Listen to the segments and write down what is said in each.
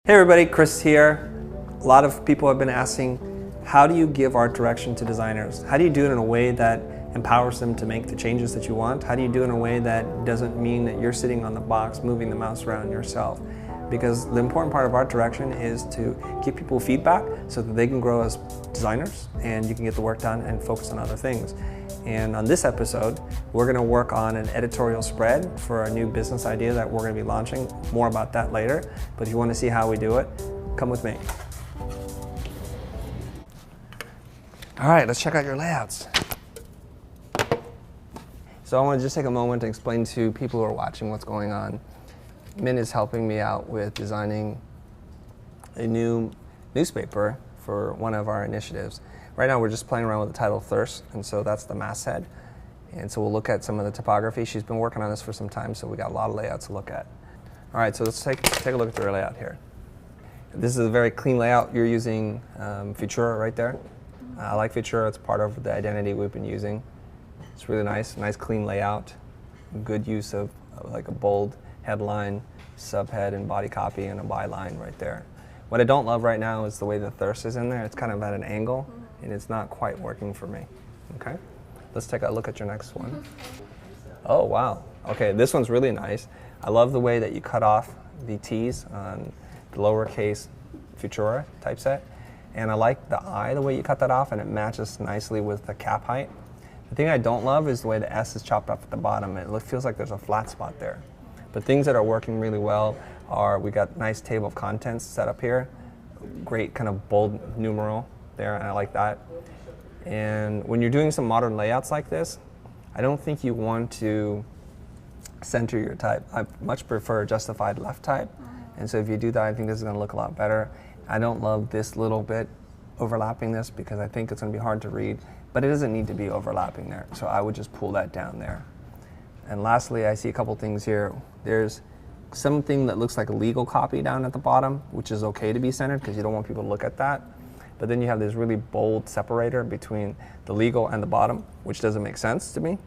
Hey everybody, Chris here. A lot of people have been asking, how do you give art direction to designers? How do you do it in a way that empowers them to make the changes that you want? How do you do it in a way that doesn't mean that you're sitting on the box moving the mouse around yourself? Because the important part of art direction is to give people feedback so that they can grow as designers and you can get the work done and focus on other things. And on this episode, we're going to work on an editorial spread for a new business idea that we're going to be launching. More about that later. But if you want to see how we do it, come with me. All right, let's check out your layouts. So I want to just take a moment to explain to people who are watching what's going on. Min is helping me out with designing a new newspaper for one of our initiatives. Right now we're just playing around with the title Thirst, and so that's the masthead. And so we'll look at some of the typography. She's been working on this for some time, so we got a lot of layouts to look at. All right, so let's take a look at the layout here. This is a very clean layout. You're using Futur right there. I like Futur. It's part of the identity we've been using. It's really nice clean layout. Good use of like a bold headline, subhead, and body copy, and a byline right there. What I don't love right now is the way the thirst is in there. It's kind of at an angle, and it's not quite working for me. Okay, let's take a look at your next one. Oh wow, okay, this one's really nice. I love the way that you cut off the T's on the lowercase Futura typeset, and I like the I, the way you cut that off, and it matches nicely with the cap height. The thing I don't love is the way the S is chopped off at the bottom. It feels like there's a flat spot there. But things that are working really well are, we got nice table of contents set up here, great kind of bold numeral there, and I like that. And when you're doing some modern layouts like this, I don't think you want to center your type. I much prefer justified left type, and so if you do that, I think this is going to look a lot better. I don't love this little bit overlapping this because I think it's going to be hard to read, but it doesn't need to be overlapping there, so I would just pull that down there. And lastly, I see a couple things here. There's something that looks like a legal copy down at the bottom, which is okay to be centered because you don't want people to look at that. But then you have this really bold separator between the legal and the bottom, which doesn't make sense to me.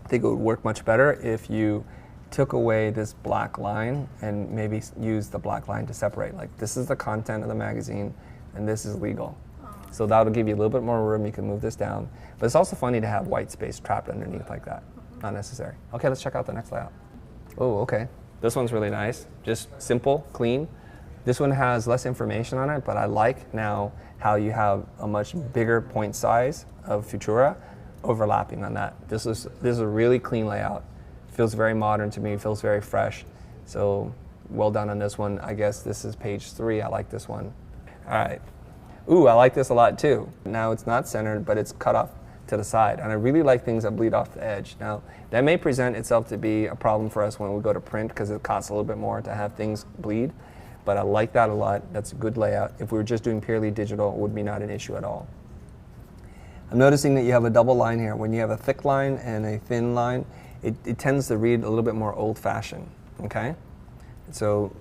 I think it would work much better if you took away this black line and maybe use the black line to separate. Like, this is the content of the magazine and this is legal. So that'll give you a little bit more room. You can move this down. But it's also funny to have white space trapped underneath like that. Not necessary. Okay, let's check out the next layout. Oh, okay. This one's really nice. Just simple, clean. This one has less information on it, but I like now how you have a much bigger point size of Futura overlapping on that. This is a really clean layout. Feels very modern to me, feels very fresh. So well done on this one. I guess this is page 3. I like this one. All right. Ooh, I like this a lot too. Now it's not centered, but it's cut off to the side, and I really like things that bleed off the edge. Now, that may present itself to be a problem for us when we go to print because it costs a little bit more to have things bleed, but I like that a lot. That's a good layout. If we were just doing purely digital, it would be not an issue at all. I'm noticing that you have a double line here. When you have a thick line and a thin line, it tends to read a little bit more old-fashioned, okay? So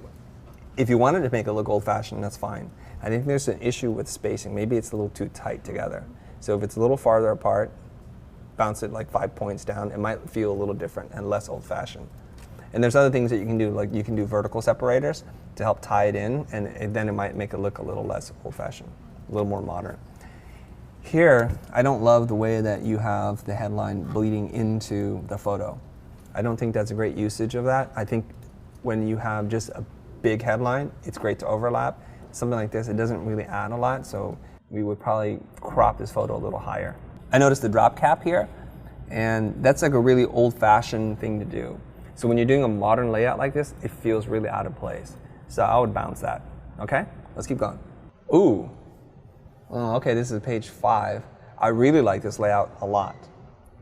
if you wanted to make it look old-fashioned, that's fine. I think there's an issue with spacing. Maybe it's a little too tight together. So if it's a little farther apart, bounce it like 5 points down, it might feel a little different and less old-fashioned. And there's other things that you can do, like you can do vertical separators to help tie it in, and then it might make it look a little less old-fashioned, a little more modern. Here, I don't love the way that you have the headline bleeding into the photo. I don't think that's a great usage of that. I think when you have just a big headline, it's great to overlap. Something like this, it doesn't really add a lot, so we would probably crop this photo a little higher. I noticed the drop cap here, and that's like a really old-fashioned thing to do. So when you're doing a modern layout like this, it feels really out of place. So I would bounce that. Okay, let's keep going. Ooh, oh, okay, this is page 5. I really like this layout a lot.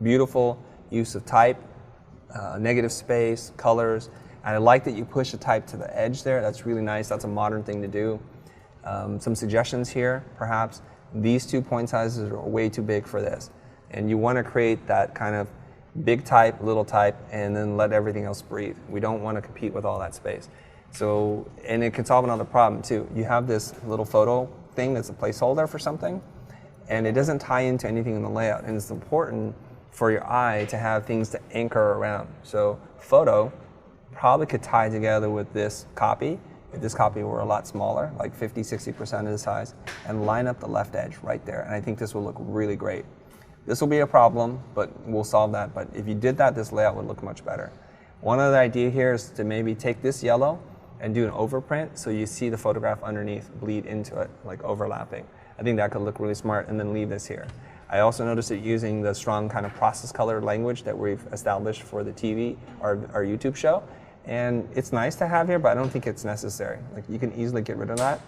Beautiful use of type, negative space, colors, and I like that you push the type to the edge there. That's really nice. That's a modern thing to do. Some suggestions here, perhaps. These 2 point sizes are way too big for this. And you want to create that kind of big type, little type, and then let everything else breathe. We don't want to compete with all that space. So, and it can solve another problem too. You have this little photo thing that's a placeholder for something, and it doesn't tie into anything in the layout. And it's important for your eye to have things to anchor around. So photo probably could tie together with this copy if this copy were a lot smaller, like 50, 60% of the size, and line up the left edge right there. And I think this will look really great. This will be a problem, but we'll solve that. But if you did that, this layout would look much better. One other idea here is to maybe take this yellow and do an overprint so you see the photograph underneath bleed into it, like overlapping. I think that could look really smart, and then leave this here. I also noticed it using the strong kind of process color language that we've established for the TV, our YouTube show. And it's nice to have here, but I don't think it's necessary. Like, you can easily get rid of that,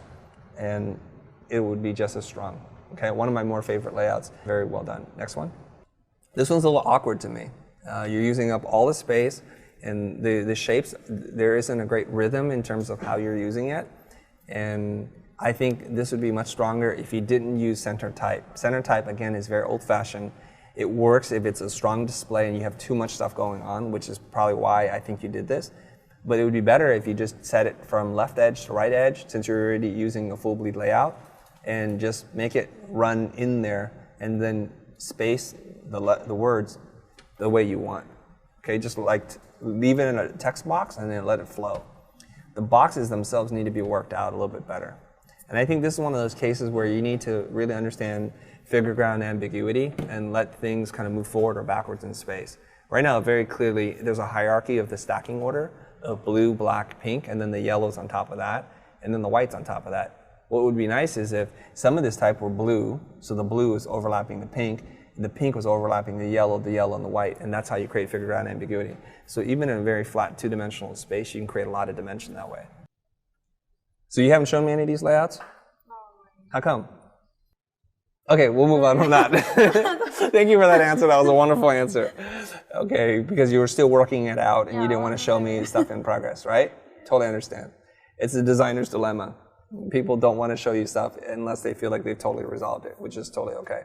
and it would be just as strong. Okay, one of my more favorite layouts. Very well done. Next one. This one's a little awkward to me. You're using up all the space, and the shapes, there isn't a great rhythm in terms of how you're using it. And I think this would be much stronger if you didn't use center type. Center type, again, is very old-fashioned. It works if it's a strong display and you have too much stuff going on, which is probably why I think you did this. But it would be better if you just set it from left edge to right edge, since you're already using a full bleed layout, and just make it run in there and then space the words the way you want. Okay, just like leave it in a text box and then let it flow. The boxes themselves need to be worked out a little bit better. And I think this is one of those cases where you need to really understand figure ground ambiguity and let things kind of move forward or backwards in space. Right now, very clearly, there's a hierarchy of the stacking order of blue, black, pink, and then the yellows on top of that, and then the whites on top of that. What would be nice is if some of this type were blue, so the blue is overlapping the pink was overlapping the yellow, and the white, and that's how you create figure ground ambiguity. So even in a very flat two-dimensional space, you can create a lot of dimension that way. So you haven't shown me any of these layouts? How come? Okay, we'll move on from that. Thank you for that answer. That was a wonderful answer. Okay, because you were still working it out and you didn't want to show me stuff in progress, right? Totally understand. It's a designer's dilemma. People don't want to show you stuff unless they feel like they've totally resolved it, which is totally okay.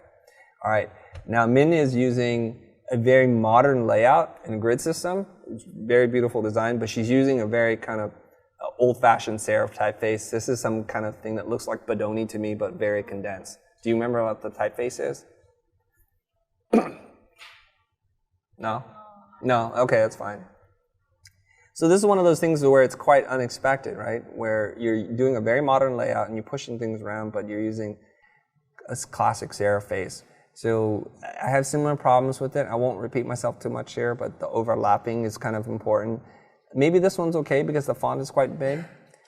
All right, now Minhye is using a very modern layout and grid system. It's very beautiful design, but she's using a very kind of old-fashioned serif typeface. This is some kind of thing that looks like Bodoni to me, but very condensed. Do you remember what the typeface is? No? No? Okay, that's fine. So this is one of those things where it's quite unexpected, right? Where you're doing a very modern layout and you're pushing things around, but you're using a classic serif face. So I have similar problems with it. I won't repeat myself too much here, but the overlapping is kind of important. Maybe this one's okay because the font is quite big,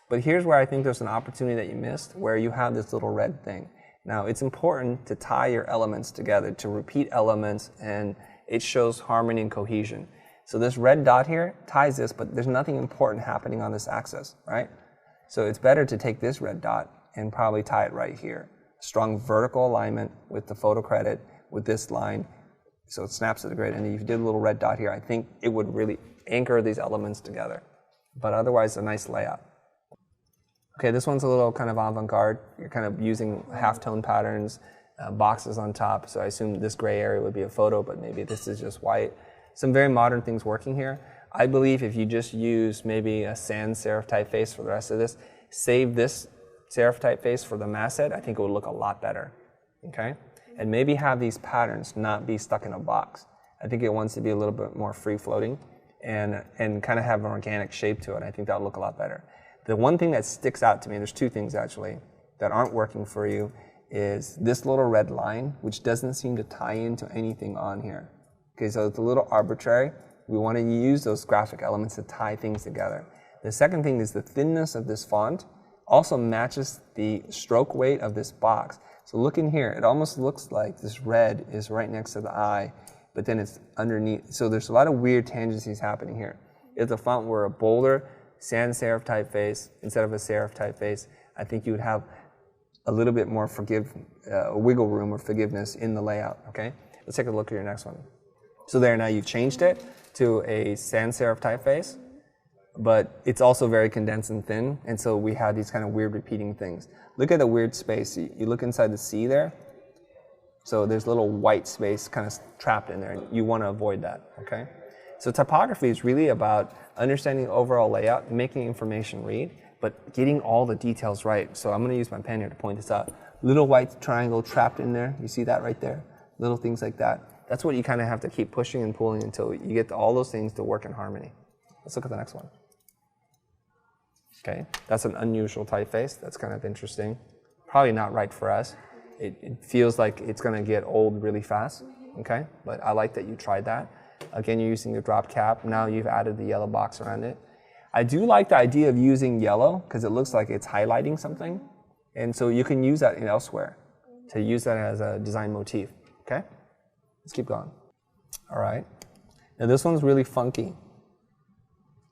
but here's where I think there's an opportunity that you missed, where you have this little red thing. Now, it's important to tie your elements together, to repeat elements, and it shows harmony and cohesion. So this red dot here ties this, but there's nothing important happening on this axis, right? So it's better to take this red dot and probably tie it right here. Strong vertical alignment with the photo credit, with this line, so it snaps to the grid. And if you did a little red dot here, I think it would really anchor these elements together. But otherwise, a nice layout. Okay, this one's a little kind of avant-garde. You're kind of using halftone patterns, boxes on top. So I assume this gray area would be a photo, but maybe this is just white. Some very modern things working here. I believe if you just use maybe a sans serif typeface for the rest of this, save this serif typeface for the masthead, I think it would look a lot better. Okay? And maybe have these patterns not be stuck in a box. I think it wants to be a little bit more free-floating and kind of have an organic shape to it. I think that would look a lot better. The one thing that sticks out to me, there's two things actually, that aren't working for you, is this little red line, which doesn't seem to tie into anything on here. Okay, so it's a little arbitrary. We want to use those graphic elements to tie things together. The second thing is the thinness of this font also matches the stroke weight of this box. So look in here, it almost looks like this red is right next to the eye, but then it's underneath. So there's a lot of weird tangencies happening here. If the font were a bolder sans serif typeface instead of a serif typeface, I think you would have a little bit more wiggle room or forgiveness in the layout, okay? Let's take a look at your next one. So there, now you've changed it to a sans serif typeface, but it's also very condensed and thin, and so we have these kind of weird repeating things. Look at the weird space. You look inside the C there, so there's a little white space kind of trapped in there, and you want to avoid that, okay? So typography is really about understanding the overall layout, making information read, but getting all the details right. So I'm going to use my pen here to point this out. Little white triangle trapped in there. You see that right there? Little things like that. That's what you kind of have to keep pushing and pulling until you get all those things to work in harmony. Let's look at the next one. Okay, that's an unusual typeface. That's kind of interesting. Probably not right for us. It feels like it's going to get old really fast. Okay, but I like that you tried that. Again, you're using the drop cap. Now you've added the yellow box around it. I do like the idea of using yellow because it looks like it's highlighting something. And so you can use that elsewhere to use that as a design motif. Okay, let's keep going. All right, now this one's really funky.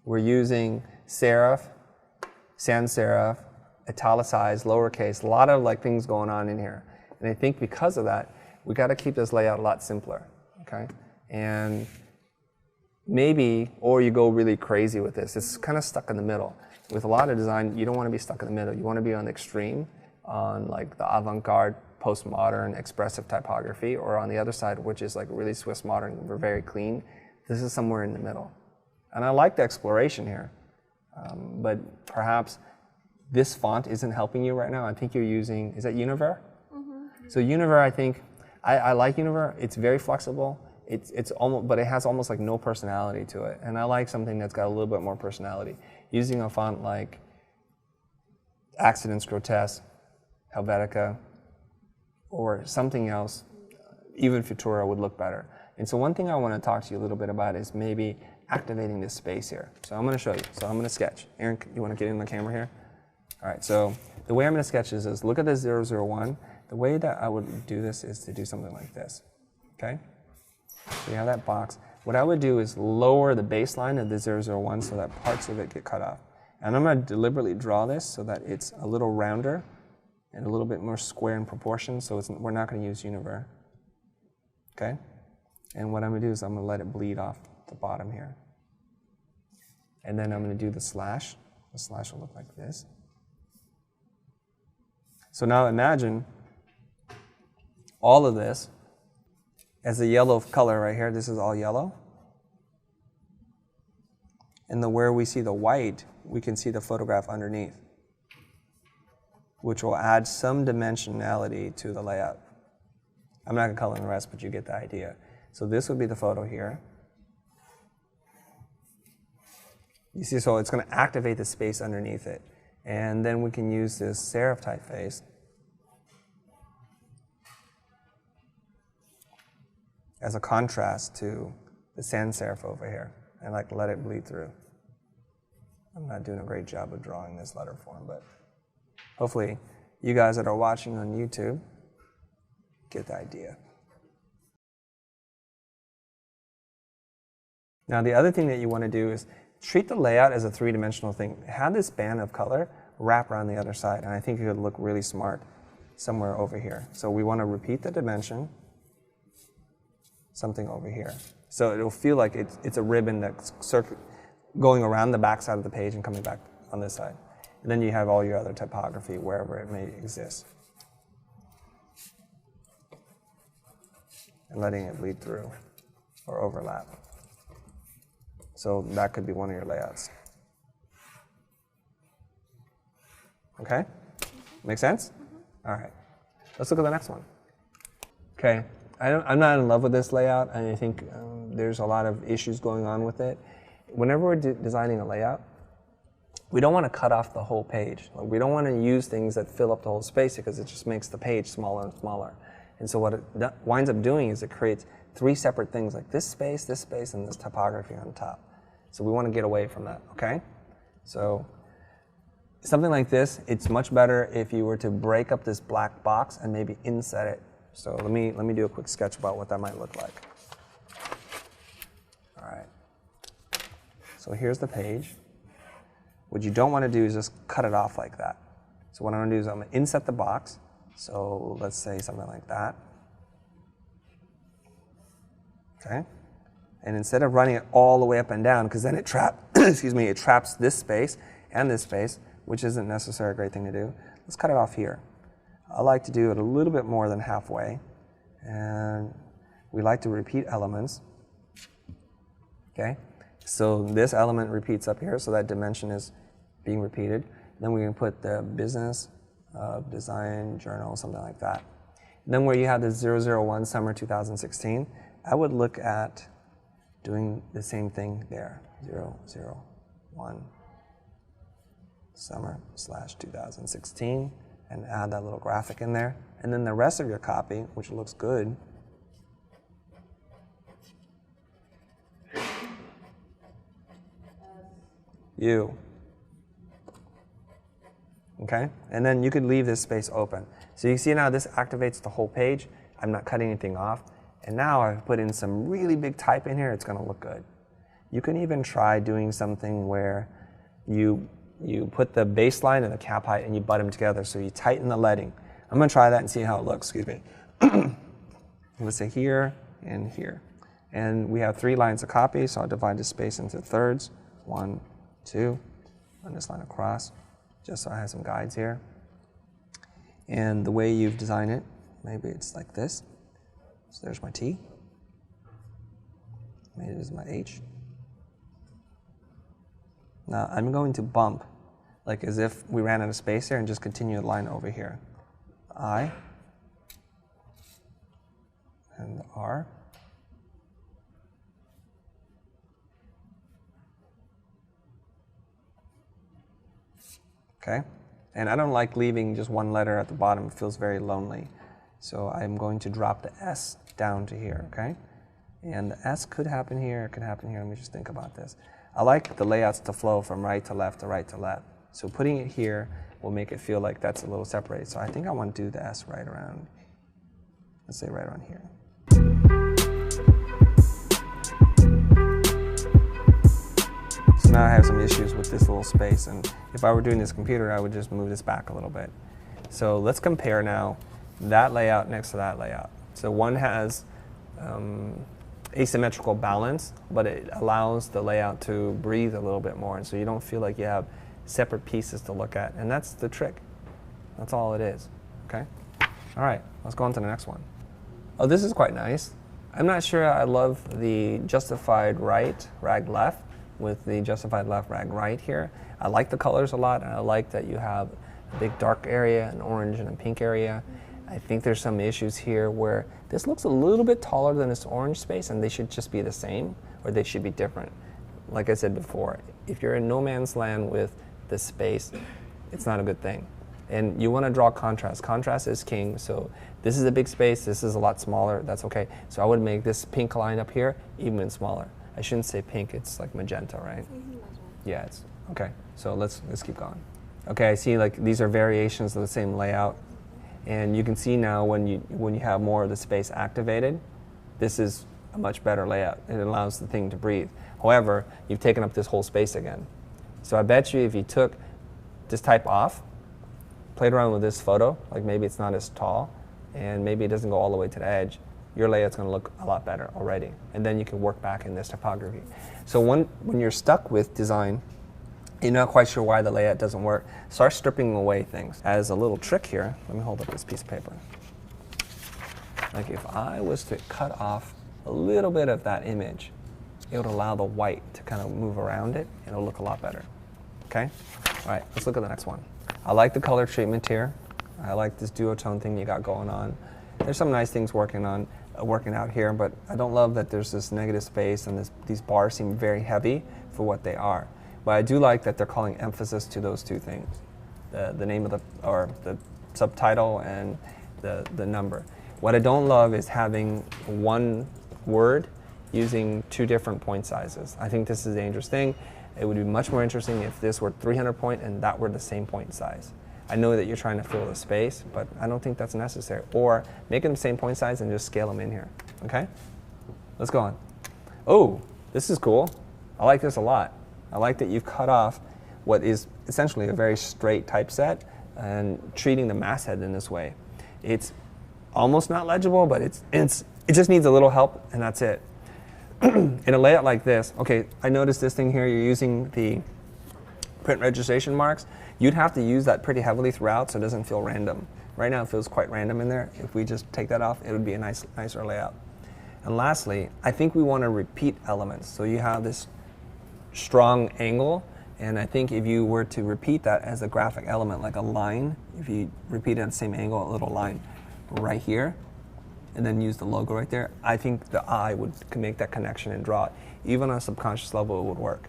We're using serif, sans serif, italicized, lowercase, a lot of like things going on in here. And I think because of that, we got to keep this layout a lot simpler, okay? And maybe, or you go really crazy with this. It's kind of stuck in the middle. With a lot of design, you don't want to be stuck in the middle. You want to be on the extreme, on like the avant-garde, postmodern, expressive typography, or on the other side, which is like really Swiss modern, we're very clean. This is somewhere in the middle. And I like the exploration here, but perhaps this font isn't helping you right now. I think you're using, is that Univer? Mm-hmm. So Univer, I think, I like Univer. It's very flexible. It's almost, but it has almost like no personality to it. And I like something that's got a little bit more personality. Using a font like Accidents Grotesque, Helvetica, or something else, even Futura would look better. And so one thing I want to talk to you a little bit about is maybe activating this space here. So I'm going to show you. So I'm going to sketch. Aaron, you want to get in the camera here? All right, so the way I'm going to sketch this is look at the 001. The way that I would do this is to do something like this, okay? So you have that box. What I would do is lower the baseline of the 001 so that parts of it get cut off. And I'm going to deliberately draw this so that it's a little rounder and a little bit more square in proportion, so we're not going to use Univer, okay? And what I'm going to do is I'm going to let it bleed off the bottom here. And then I'm going to do the slash. The slash will look like this. So now imagine all of this as a yellow color right here. This is all yellow. And where we see the white, we can see the photograph underneath, which will add some dimensionality to the layout. I'm not going to color in the rest, but you get the idea. So this would be the photo here. You see, so it's going to activate the space underneath it. And then we can use this serif typeface as a contrast to the sans serif over here, and like let it bleed through. I'm not doing a great job of drawing this letter form, but hopefully you guys that are watching on YouTube get the idea. Now the other thing that you want to do is treat the layout as a three-dimensional thing. Have this band of color wrap around the other side, and I think it would look really smart somewhere over here. So we want to repeat the dimension, something over here. So it'll feel like it's a ribbon that's going around the back side of the page and coming back on this side. And then you have all your other typography wherever it may exist. And letting it bleed through or overlap. So that could be one of your layouts. Okay? Make sense? All right. Let's look at the next one. Okay. I'm not in love with this layout, and I think there's a lot of issues going on with it. Whenever we're designing a layout, we don't want to cut off the whole page. Like, we don't want to use things that fill up the whole space because it just makes the page smaller and smaller. And so what it winds up doing is it creates three separate things, like this space, and this typography on top. So we want to get away from that, okay? So something like this, it's much better if you were to break up this black box and maybe inset it. So let me do a quick sketch about what that might look like. All right. So here's the page. What you don't want to do is just cut it off like that. So what I'm going to do is I'm going to inset the box. So let's say something like that. Okay. And instead of running it all the way up and down, because then it traps this space and this space, which isn't necessarily a great thing to do. Let's cut it off here. I like to do it a little bit more than halfway, and we like to repeat elements. Okay, so this element repeats up here, so that dimension is being repeated. Then we can put the business, design, journal, something like that. And then where you have the 001 summer 2016, I would look at doing the same thing there, 001 summer/2016, and add that little graphic in there. And then the rest of your copy, which looks good, you. Okay? And then you could leave this space open. So you see now this activates the whole page. I'm not cutting anything off. And now I've put in some really big type in here. It's going to look good. You can even try doing something where you put the baseline and the cap height and you butt them together. So you tighten the leading. I'm going to try that and see how it looks. Excuse me. Let's say here and here. And we have 3 lines of copy, so I'll divide the space into thirds. 1, 2, run this line across, just so I have some guides here. And the way you've designed it, maybe it's like this. So there's my T. Maybe this is my H. Now I'm going to bump, like as if we ran out of space here, and just continue the line over here. The I and the R. Okay, and I don't like leaving just one letter at the bottom. It feels very lonely. So I'm going to drop the S down to here, okay? And the S could happen here, it could happen here. Let me just think about this. I like the layouts to flow from right to left to right to left. So putting it here will make it feel like that's a little separated. So I think I want to do the S right around, let's say right around here. So now I have some issues with this little space, and if I were doing this computer, I would just move this back a little bit. So let's compare now that layout next to that layout. So one has asymmetrical balance, but it allows the layout to breathe a little bit more, and so you don't feel like you have separate pieces to look at, and that's the trick. That's all it is, okay? All right, let's go on to the next one. Oh, this is quite nice. I'm not sure I love the justified right, rag left, with the justified left, rag right here. I like the colors a lot, and I like that you have a big dark area, an orange and a pink area. I think there's some issues here where this looks a little bit taller than this orange space, and they should just be the same, or they should be different. Like I said before, if you're in no man's land with this space, it's not a good thing. And you want to draw contrast. Contrast is king, so this is a big space, this is a lot smaller, that's okay. So I would make this pink line up here even smaller. I shouldn't say pink, it's like magenta, right? Yeah, it's okay. So let's keep going. Okay, I see like these are variations of the same layout. And you can see now when you have more of the space activated, this is a much better layout. It allows the thing to breathe. However, you've taken up this whole space again. So I bet you if you took this type off, played around with this photo, like maybe it's not as tall, and maybe it doesn't go all the way to the edge, your layout's going to look a lot better already. And then you can work back in this typography. So when you're stuck with design, you're not quite sure why the layout doesn't work, start stripping away things. As a little trick here, let me hold up this piece of paper. Like if I was to cut off a little bit of that image, it would allow the white to kind of move around it, and it'll look a lot better. Okay? All right, let's look at the next one. I like the color treatment here. I like this duotone thing you got going on. There's some nice things working out here, but I don't love that there's this negative space and these bars seem very heavy for what they are. But I do like that they're calling emphasis to those two things, the name of the subtitle and the number. What I don't love is having one word using 2 different point sizes. I think this is a dangerous thing. It would be much more interesting if this were 300 point and that were the same point size. I know that you're trying to fill the space, but I don't think that's necessary. Or make them the same point size and just scale them in here, okay? Let's go on. Oh, this is cool. I like this a lot. I like that you've cut off what is essentially a very straight typeset and treating the masthead in this way. It's almost not legible, but it just needs a little help, and that's it. In a layout like this, okay, I noticed this thing here, you're using the print registration marks. You'd have to use that pretty heavily throughout so it doesn't feel random. Right now it feels quite random in there. If we just take that off, it would be a nicer layout. And lastly, I think we want to repeat elements. So you have this strong angle, and I think if you were to repeat that as a graphic element, like a line, if you repeat it at the same angle, a little line right here, and then use the logo right there, I think the eye could make that connection and draw it. Even on a subconscious level, it would work.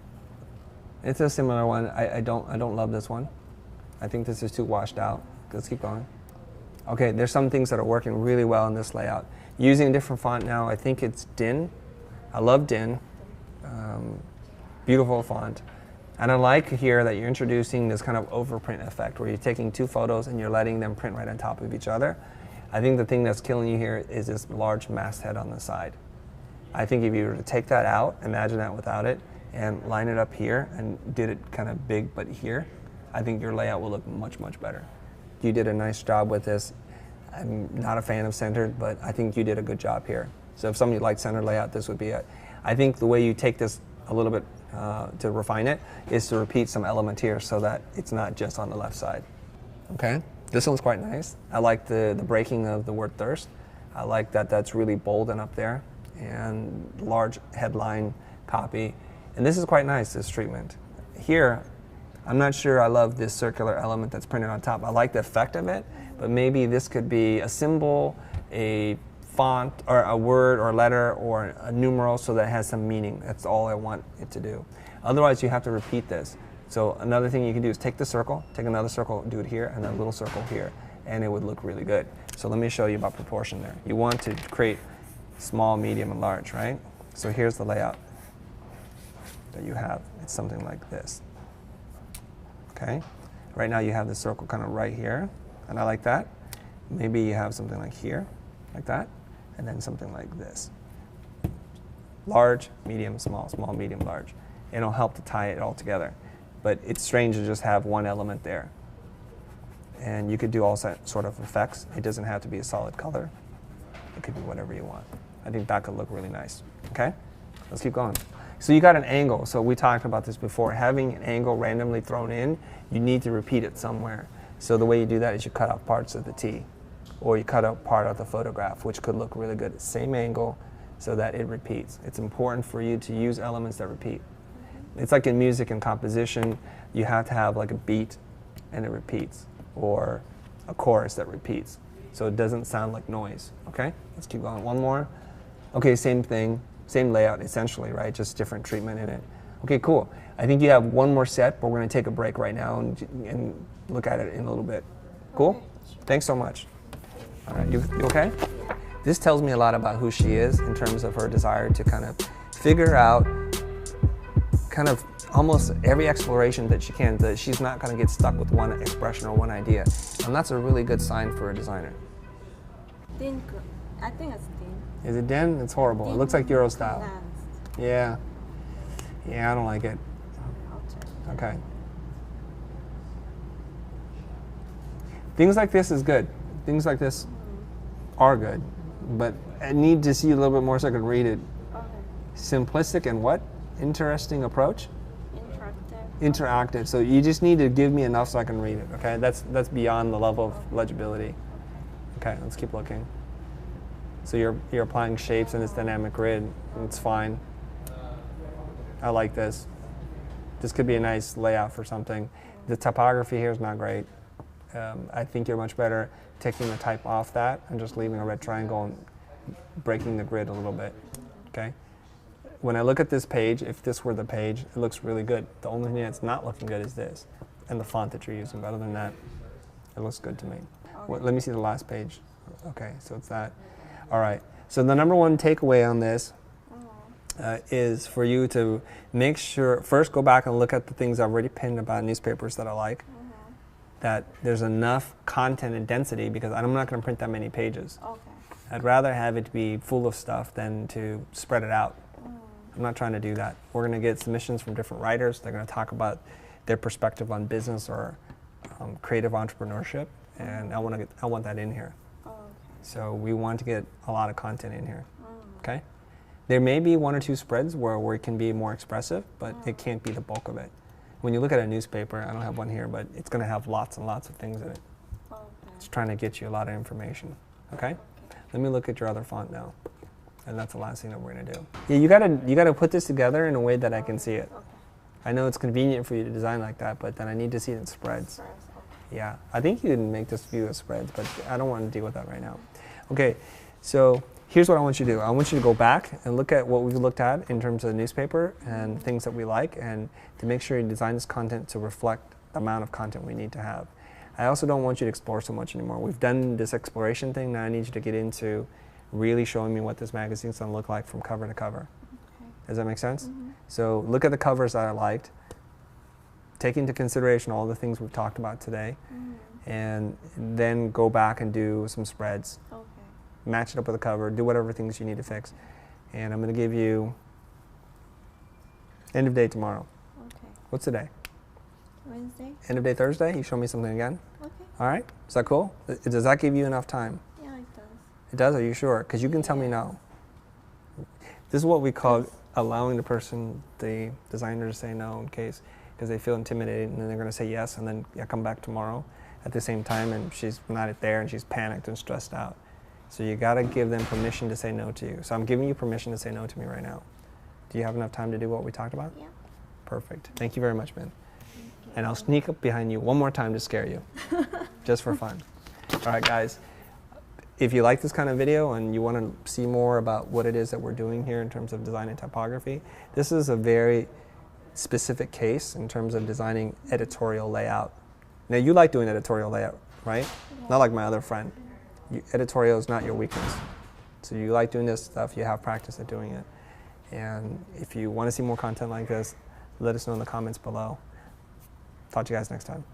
It's a similar one. I don't love this one. I think this is too washed out. Let's keep going. Okay, there's some things that are working really well in this layout. Using a different font now, I think it's Din. I love Din. Beautiful font. And I like here that you're introducing this kind of overprint effect where you're taking two photos and you're letting them print right on top of each other. I think the thing that's killing you here is this large masthead on the side. I think if you were to take that out, imagine that without it, and line it up here and did it kind of big but here, I think your layout will look much, much better. You did a nice job with this. I'm not a fan of centered, but I think you did a good job here. So if somebody liked centered layout, this would be it. I think the way you take this a little bit to refine it is to repeat some element here so that it's not just on the left side. Okay, this one's quite nice. I like the breaking of the word thirst. I like that that's really bold and up there, and large headline copy. And this is quite nice, this treatment. Here, I'm not sure I love this circular element that's printed on top. I like the effect of it, but maybe this could be a symbol, a font, or a word or a letter or a numeral so that it has some meaning. That's all I want it to do. Otherwise, you have to repeat this. So another thing you can do is take the circle, take another circle, do it here, and then a little circle here, and it would look really good. So let me show you about proportion there. You want to create small, medium, and large, right? So here's the layout that you have. It's something like this. Okay? Right now you have the circle kind of right here, and I like that. Maybe you have something like here, like that, and then something like this. Large, medium, small, small, medium, large. It'll help to tie it all together. But it's strange to just have one element there. And you could do all sort of effects. It doesn't have to be a solid color. It could be whatever you want. I think that could look really nice. Okay? Let's keep going. So you got an angle. So we talked about this before. Having an angle randomly thrown in, you need to repeat it somewhere. So the way you do that is you cut off parts of the T, or you cut out part of the photograph, which could look really good. Same angle so that it repeats. It's important for you to use elements that repeat. It's like in music and composition, you have to have like a beat and it repeats, or a chorus that repeats, so it doesn't sound like noise. Okay, let's keep going. One more. Okay, same thing, same layout essentially, right? Just different treatment in it. Okay, cool. I think you have one more set, but we're going to take a break right now and look at it in a little bit. Cool? Okay, sure. Thanks so much. All right, you okay? This tells me a lot about who she is in terms of her desire to kind of figure out kind of almost every exploration that she can, that she's not going to get stuck with one expression or one idea. And that's a really good sign for a designer. I think it's thin. Is it Den? It's horrible. Thin. It looks like Euro style. Yeah. Yeah, I don't like it. Okay. Things like this is good. Things like this are good. But I need to see a little bit more so I can read it. Okay. Simplistic and what? Interesting approach? Interactive. So you just need to give me enough so I can read it, okay? That's beyond the level of legibility. Okay, let's keep looking. So you're applying shapes in this dynamic grid. It's fine. I like this. This could be a nice layout for something. The typography here is not great. I think you're much better taking the type off that and just leaving a red triangle and breaking the grid a little bit, okay? When I look at this page, if this were the page, it looks really good. The only thing that's not looking good is this and the font that you're using. But other than that, it looks good to me. Okay. Let me see the last page. Okay, so it's that. All right, so the number one takeaway on this is for you to make sure, first go back and look at the things I've already pinned about newspapers that I like, that there's enough content and density, because I'm not going to print that many pages. Okay. I'd rather have it be full of stuff than to spread it out. I'm not trying to do that. We're going to get submissions from different writers. They're going to talk about their perspective on business or creative entrepreneurship, and I want that in here. Oh, okay. So we want to get a lot of content in here. Okay? There may be one or two spreads where it can be more expressive, but it can't be the bulk of it. When you look at a newspaper, I don't have one here, but it's going to have lots and lots of things in it. Okay. It's trying to get you a lot of information. Okay? Let me look at your other font now. And that's the last thing that we're going to do. Yeah, you gotta put this together in a way that I can see it. Okay. I know it's convenient for you to design like that, but then I need to see it in spreads. Okay. Yeah, I think you can make this view as spreads, but I don't want to deal with that right now. Okay, so here's what I want you to do. I want you to go back and look at what we've looked at in terms of the newspaper and things that we like, and to make sure you design this content to reflect the amount of content we need to have. I also don't want you to explore so much anymore. We've done this exploration thing. Now I need you to get into really showing me what this magazine's going to look like from cover to cover. Okay. Does that make sense? Mm-hmm. So look at the covers that I liked. Take into consideration all the things we've talked about today. Mm-hmm. And then go back and do some spreads. Okay. Match it up with the cover. Do whatever things you need to fix. And I'm going to give you end of day tomorrow. Okay. What's the day? Wednesday. End of day Thursday. You show me something again. Okay. All right. Is that cool? Does that give you enough time? Yeah, it does. It does? Are you sure? Because you can tell me no. This is what we call allowing the person, the designer, to say no in case, because they feel intimidated, and then they're going to say yes, and then come back tomorrow at the same time, and she's not there, and she's panicked and stressed out. So you got to give them permission to say no to you. So I'm giving you permission to say no to me right now. Do you have enough time to do what we talked about? Yeah. Perfect. Thank you very much, Min. Okay. And I'll sneak up behind you one more time to scare you, just for fun. All right, guys. If you like this kind of video and you want to see more about what it is that we're doing here in terms of designing typography, this is a very specific case in terms of designing editorial layout. Now, you like doing editorial layout, right? Yeah. Not like my other friend. Editorial is not your weakness. So you like doing this stuff, you have practice at doing it. And if you want to see more content like this, let us know in the comments below. Talk to you guys next time.